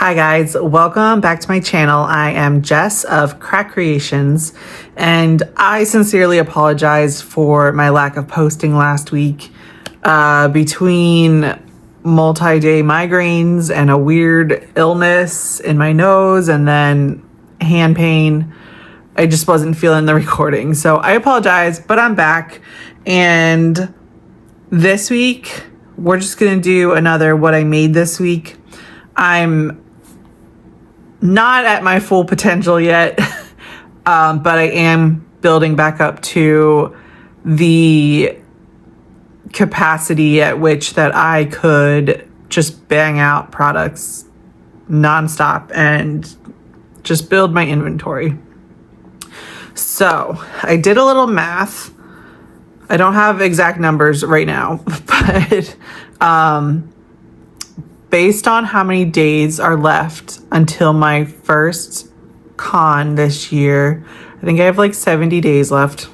Hi guys, welcome back to my channel. I am Jess of Creations, and I sincerely apologize for my lack of posting last week. Between multi-day migraines and a weird illness in my nose and then hand pain, I just wasn't feeling the recording. So I apologize, but I'm back. And this week, we're just gonna do another what I made this week. I'm not at my full potential yet, but I am building back up to the capacity at which that I could just bang out products nonstop and just build my inventory. So I did a little math. I don't have exact numbers right now, but based on how many days are left until my first con this year, I think I have like 70 days left.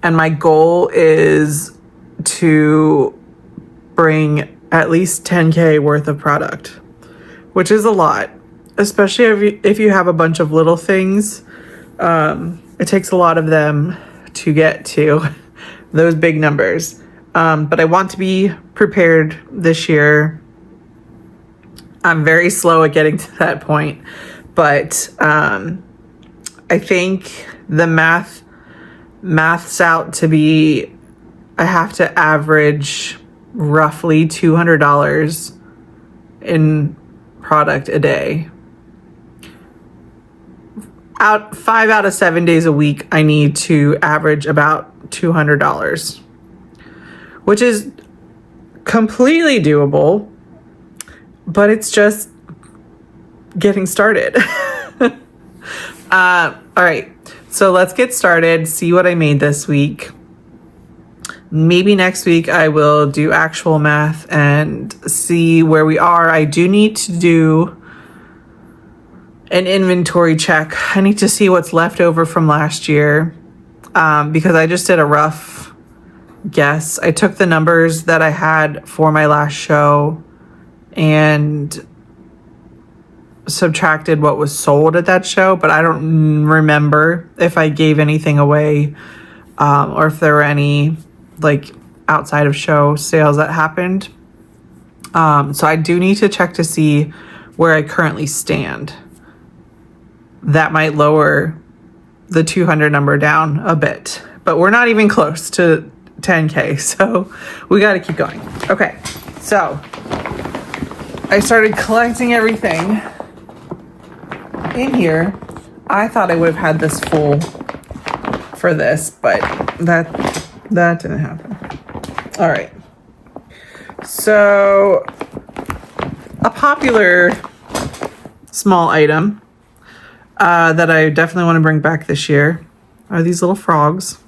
And my goal is to bring at least 10K worth of product, which is a lot, especially if you have a bunch of little things. It takes a lot of them to get to those big numbers. But I want to be prepared this year. I'm very slow at getting to that point, but I think the maths out to be, I have to average roughly $200 in product a day. 5 out of 7 days a week, I need to average about $200. Which is completely doable, but it's just getting started. All right, so let's get started, see what I made this week. Maybe next week I will do actual math and see where we are. I do need to do an inventory check. I need to see what's left over from last year, because I just did a rough guess. I took the numbers that I had for my last show and subtracted what was sold at that show, but I don't remember if I gave anything away, or if there were any like outside of show sales that happened. So I do need to check to see where I currently stand. That might lower the 200 number down a bit, but we're not even close to 10K, so we got to keep going. Okay, so I started collecting everything in here. I thought I would have had this full for this, but that didn't happen. All right, so a popular small item that I definitely want to bring back this year are these little frogs.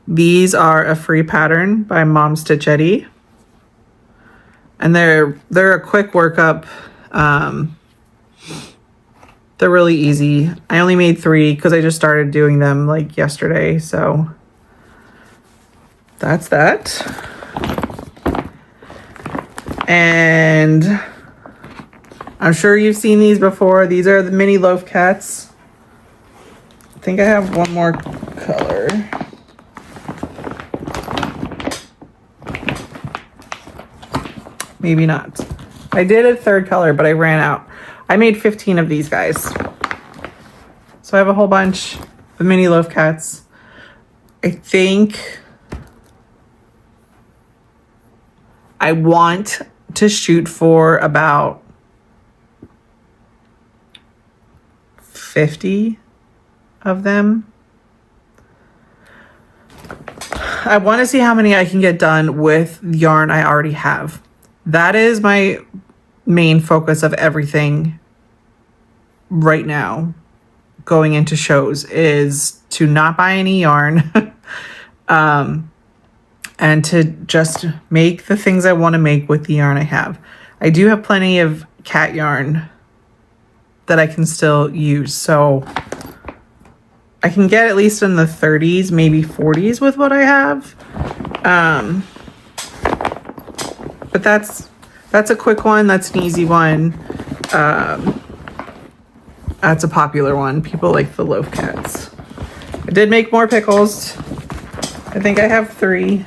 These are a free pattern by Mom Stitch Eddie, and they're a quick workup. They're really easy. I only made 3 because I just started doing them like yesterday, so that's that. And I'm sure you've seen these before. These are the mini loaf cats. I think I have one more color. Maybe not. I did a third color, but I ran out. I made 15 of these guys. So I have a whole bunch of mini loaf cats. I think I want to shoot for about 50 of them. I want to see how many I can get done with yarn I already have. That is my main focus of everything right now going into shows, is to not buy any yarn and to just make the things I want to make with the yarn I have. I do have plenty of cat yarn that I can still use, so I can get at least in the 30s, maybe 40s with what I have. But that's That's a quick one. That's an easy one. That's a popular one. People like the loaf cats. I did make more pickles. I think I have 3,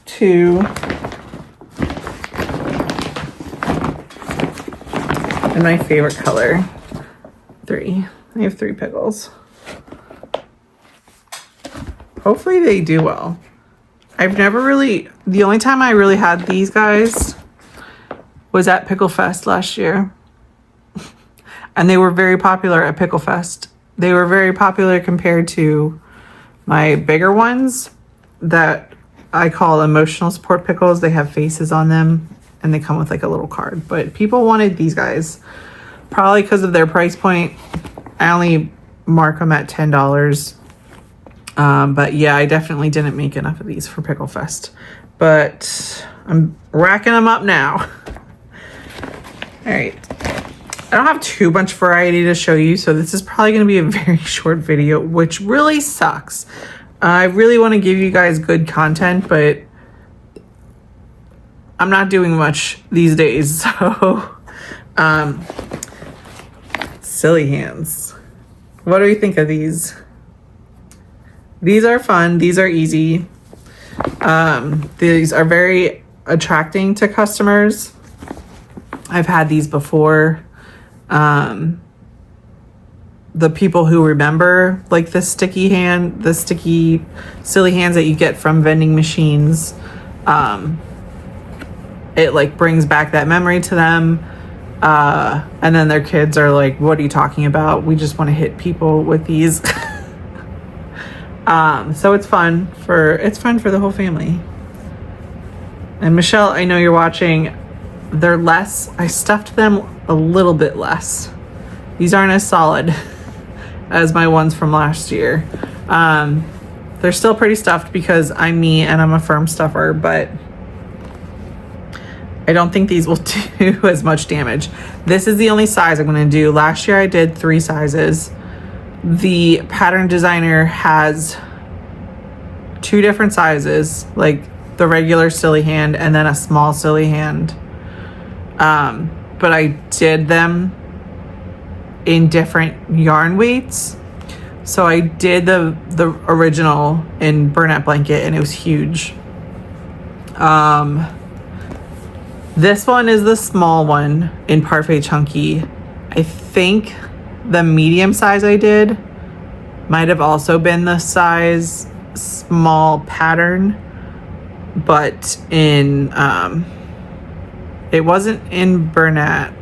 2, and my favorite color, 3. I have 3 pickles. Hopefully they do well. I've never really, the only time I really had these guys was at Pickle Fest last year. And they were very popular at Pickle Fest. They were very popular compared to my bigger ones that I call emotional support pickles. They have faces on them and they come with like a little card. But people wanted these guys probably because of their price point. I only mark them at $10. But yeah, I definitely didn't make enough of these for Pickle Fest. But I'm racking them up now. All right. I don't have too much variety to show you, so this is probably going to be a very short video, which really sucks. I really want to give you guys good content, but I'm not doing much these days, so silly hands. What do you think of these? These are fun. These are easy. These are very attracting to customers. I've had these before. The people who remember like the sticky silly hands that you get from vending machines, it like brings back that memory to them. And then their kids are like, what are you talking about? We just want to hit people with these. So it's fun for the whole family. And Michelle, I know you're watching. They're less, I stuffed them a little bit less. These aren't as solid as my ones from last year. They're still pretty stuffed because I'm me and I'm a firm stuffer, but I don't think these will do as much damage. This is the only size I'm going to do. Last year I did 3 sizes. The pattern designer has 2 different sizes, like the regular silly hand and then a small silly hand. But I did them in different yarn weights. So I did the original in Burnette Blanket and it was huge. This one is the small one in Parfait Chunky. I think the medium size I did might have also been the size small pattern, but in it wasn't in Burnette,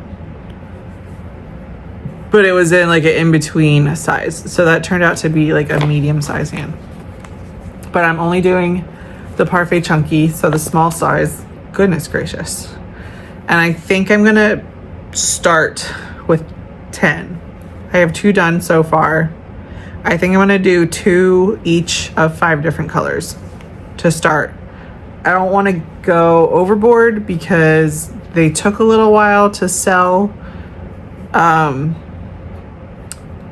but it was in like an in-between size. So that turned out to be like a medium size hand. But I'm only doing the Parfait Chunky, so the small size. Goodness gracious. And I think I'm gonna start with 10. I have 2 done so far. I think I'm gonna do 2 each of 5 different colors to start. I don't want to go overboard because they took a little while to sell.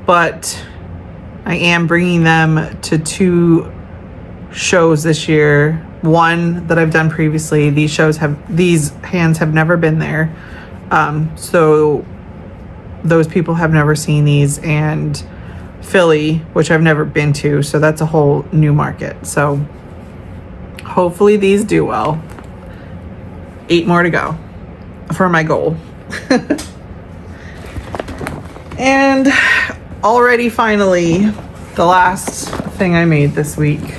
But I am bringing them to 2 shows this year. One that I've done previously. These hands have never been there. So those people have never seen these, and Philly, which I've never been to. So that's a whole new market. So hopefully these do well. 8 more to go for my goal. And already finally, the last thing I made this week,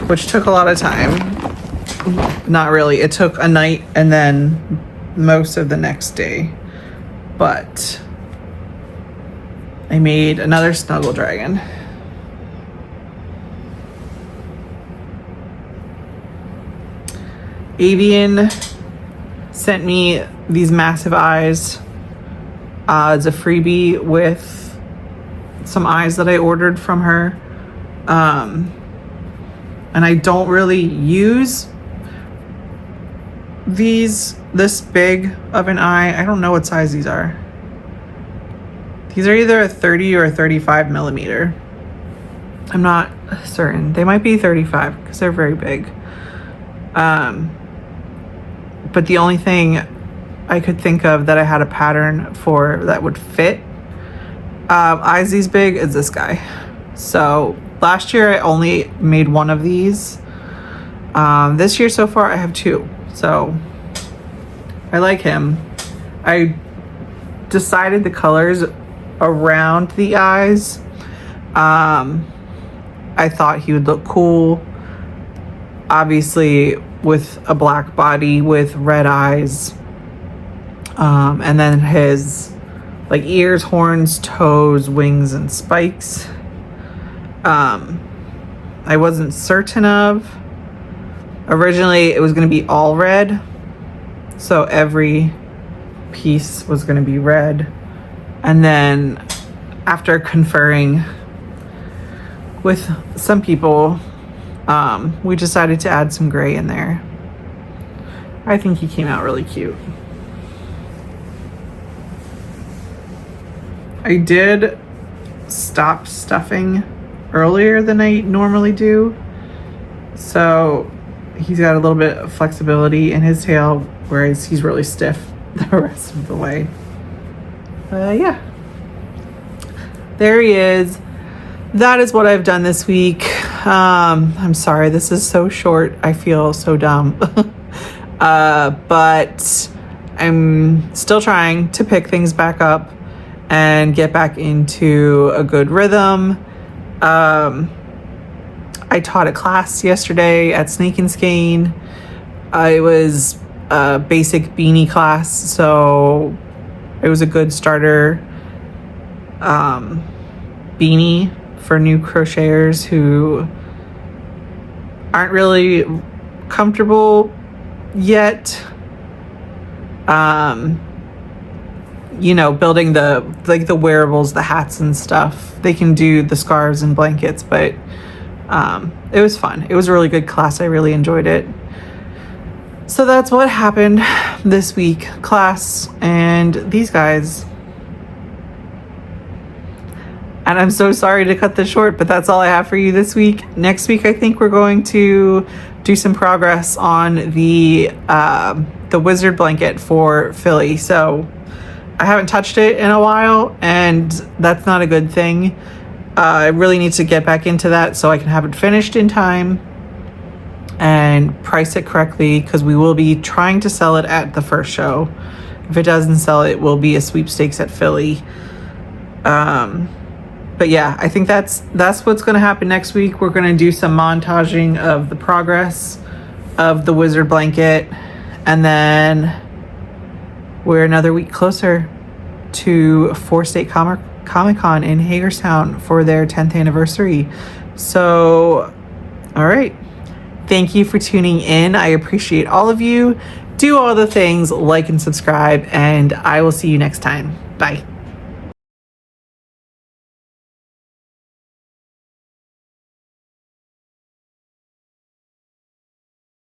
which took a lot of time. Not really. It took a night and then most of the next day. But I made another Snuggle Dragon. Avian sent me these massive eyes. It's a freebie with some eyes that I ordered from her. And I don't really use this big of an eye. I don't know what size these are. These are either a 30 or a 35 millimeter. I'm not certain. They might be 35 because they're very big. but the only thing I could think of that I had a pattern for that would fit eyes these big is this guy. So last year I only made one of these. This year so far I have two, so I like him. I decided the colors around the eyes. I thought he would look cool, obviously with a black body with red eyes, and then his like ears, horns, toes, wings, and spikes. I wasn't certain of. Originally it was going to be all red, so every piece was going to be red, and then after conferring with some people, we decided to add some gray in there. I think he came out really cute. I did stop stuffing earlier than I normally do, so he's got a little bit of flexibility in his tail, whereas he's really stiff the rest of the way. Yeah, there he is. That is what I've done this week. I'm sorry this is so short. I feel so dumb. But I'm still trying to pick things back up and get back into a good rhythm. I taught a class yesterday at Snake and Skein. It was a basic beanie class, so it was a good starter beanie for new crocheters who aren't really comfortable yet, you know, building the wearables, the hats and stuff. They can do the scarves and blankets, but it was fun. It was a really good class. I really enjoyed it. So that's what happened this week, class and these guys. And I'm so sorry to cut this short, but that's all I have for you this week. Next week, I think we're going to do some progress on the wizard blanket for Philly. So I haven't touched it in a while, and that's not a good thing. I really need to get back into that so I can have it finished in time and price it correctly, because we will be trying to sell it at the first show. If it doesn't sell, it will be a sweepstakes at Philly. But yeah, I think that's what's going to happen next week. We're going to do some montaging of the progress of the wizard blanket, and then we're another week closer to 4-State Comic-Con in Hagerstown for their 10th anniversary. So, all right. Thank you for tuning in. I appreciate all of you. Do all the things, like and subscribe, and I will see you next time. Bye.